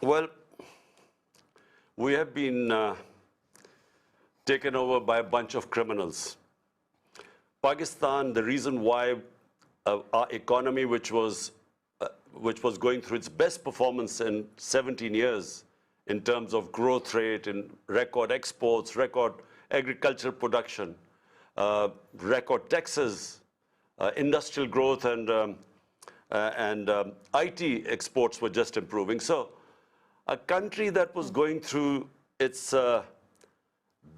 Well, we have been taken over by a bunch of criminals. Pakistan, the reason why our economy, which was going through its best performance in 17 years in terms of growth rate, in record exports, record agricultural production, record taxes, industrial growth, and IT exports were just improving. So a country that was going through its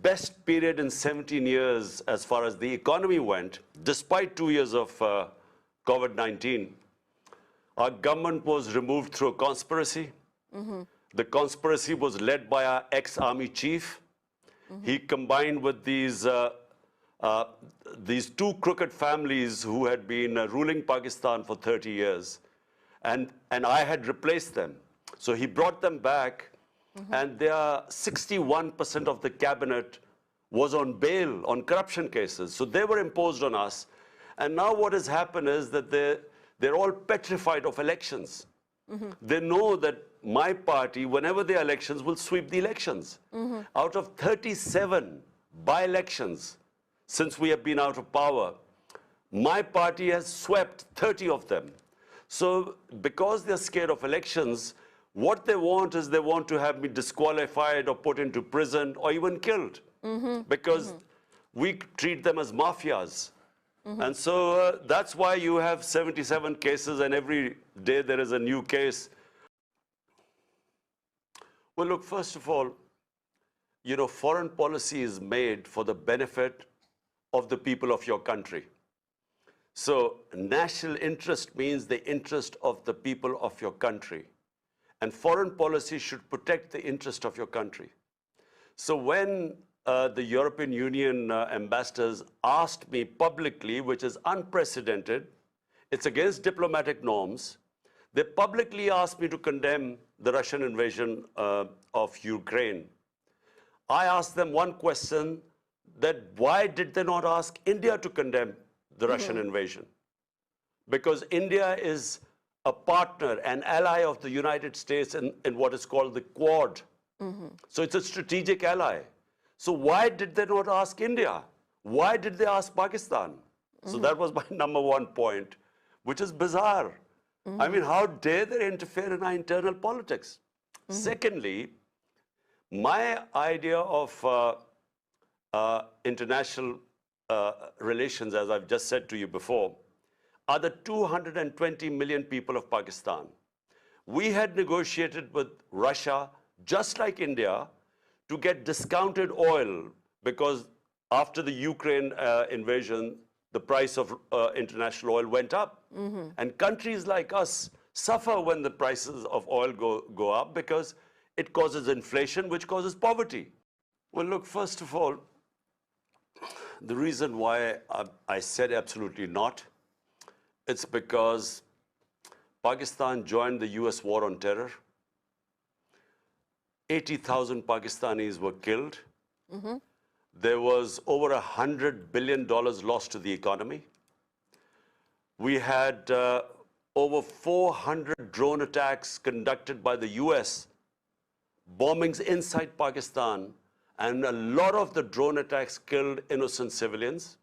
best period in 17 years as far as the economy went, despite 2 years of COVID-19, our government was removed through a conspiracy. The conspiracy was led by our ex-army chief. He combined with these two crooked families who had been ruling Pakistan for 30 years. And I had replaced them. So he brought them back, and their 61% of the cabinet was on bail on corruption cases. So they were imposed on us. And now what has happened is that they're all petrified of elections. They know that my party, whenever there are elections, will sweep the elections. Out of 37 by-elections since we have been out of power, my party has swept 30 of them. So because they're scared of elections, what they want is they want to have me disqualified or put into prison or even killed, because we treat them as mafias. And so that's why you have 77 cases, and every day there is a new case. Well, look, first of all, you know, foreign policy is made for the benefit of the people of your country. So national interest means the interest of the people of your country. And foreign policy should protect the interest of your country. So when the European Union ambassadors asked me publicly, which is unprecedented, it's against diplomatic norms, they publicly asked me to condemn the Russian invasion of Ukraine. I asked them one question, that why did they not ask India to condemn the Russian invasion? Because India is a partner, an ally of the United States in what is called the Quad. So it's a strategic ally. So why did they not ask India? Why did they ask Pakistan? So that was my number one point, which is bizarre. I mean, how dare they interfere in our internal politics? Secondly, my idea of international relations, as I've just said to you before, are the 220 million people of Pakistan. We had negotiated with Russia, just like India, to get discounted oil, because after the Ukraine invasion, the price of international oil went up. And countries like us suffer when the prices of oil go up, because it causes inflation, which causes poverty. Well, look, first of all, the reason why I said absolutely not, it's because Pakistan joined the US war on terror. 80,000 Pakistanis were killed. There was over $100 billion lost to the economy. We had over 400 drone attacks conducted by the US, bombings inside Pakistan, and a lot of the drone attacks killed innocent civilians.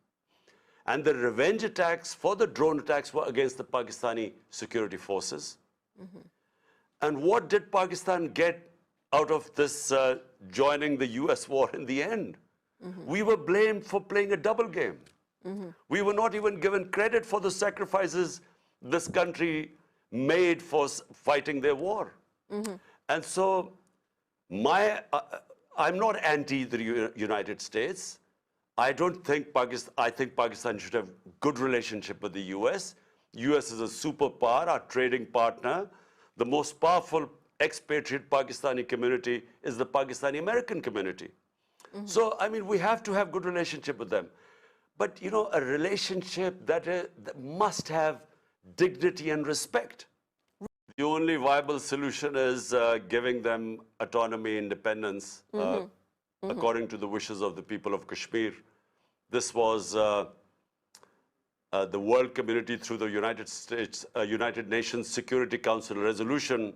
And the revenge attacks for the drone attacks were against the Pakistani security forces. And what did Pakistan get out of this joining the US war in the end? We were blamed for playing a double game. We were not even given credit for the sacrifices this country made for fighting their war. And so I'm not anti the United States. I think Pakistan should have good relationship with the US. US is a superpower, our trading partner. The most powerful expatriate Pakistani community is the Pakistani American community. So, I mean, we have to have good relationship with them. But, you know, a relationship that must have dignity and respect. The only viable solution is giving them autonomy, independence, according to the wishes of the people of Kashmir. This was the world community through the United Nations Security Council resolution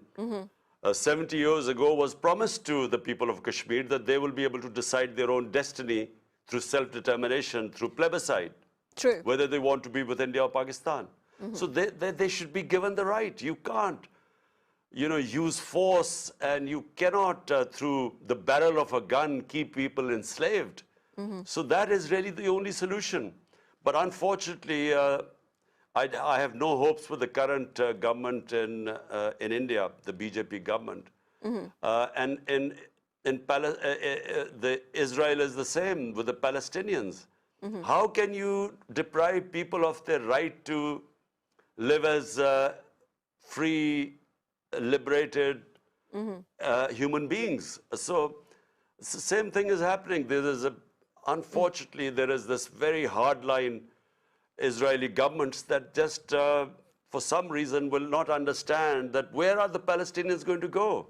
70 years ago was promised to the people of Kashmir that they will be able to decide their own destiny through self-determination, through plebiscite. True. Whether they want to be with India or Pakistan. So they should be given the right. You can't, use force, and you cannot, through the barrel of a gun, keep people enslaved. So that is really the only solution. But unfortunately, I have no hopes for the current government in India, the BJP government. And Israel is the same with the Palestinians. How can you deprive people of their right to live as free, liberated human beings? So it's the same thing is happening. Unfortunately, there is this very hardline Israeli governments that just, for some reason, will not understand that where are the Palestinians going to go?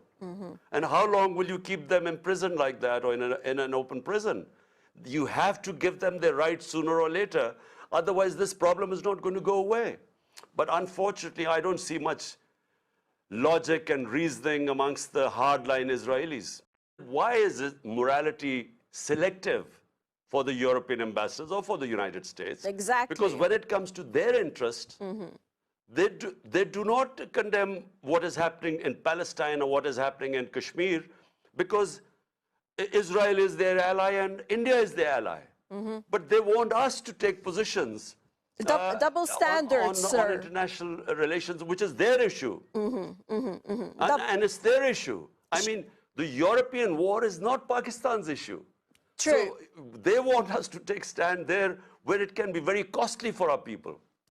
And how long will you keep them imprisoned like that, or in an open prison? You have to give them their rights sooner or later. Otherwise, this problem is not going to go away. But unfortunately, I don't see much logic and reasoning amongst the hardline Israelis. Why is morality selective for the European ambassadors or for the United States? Exactly. Because when it comes to their interest, they do not condemn what is happening in Palestine or what is happening in Kashmir, because Israel is their ally and India is their ally. But they want us to take positions double standards, on sir. international relations, which is their issue. And it's their issue. I mean, the European war is not Pakistan's issue. True. So they want us to take stand there where it can be very costly for our people.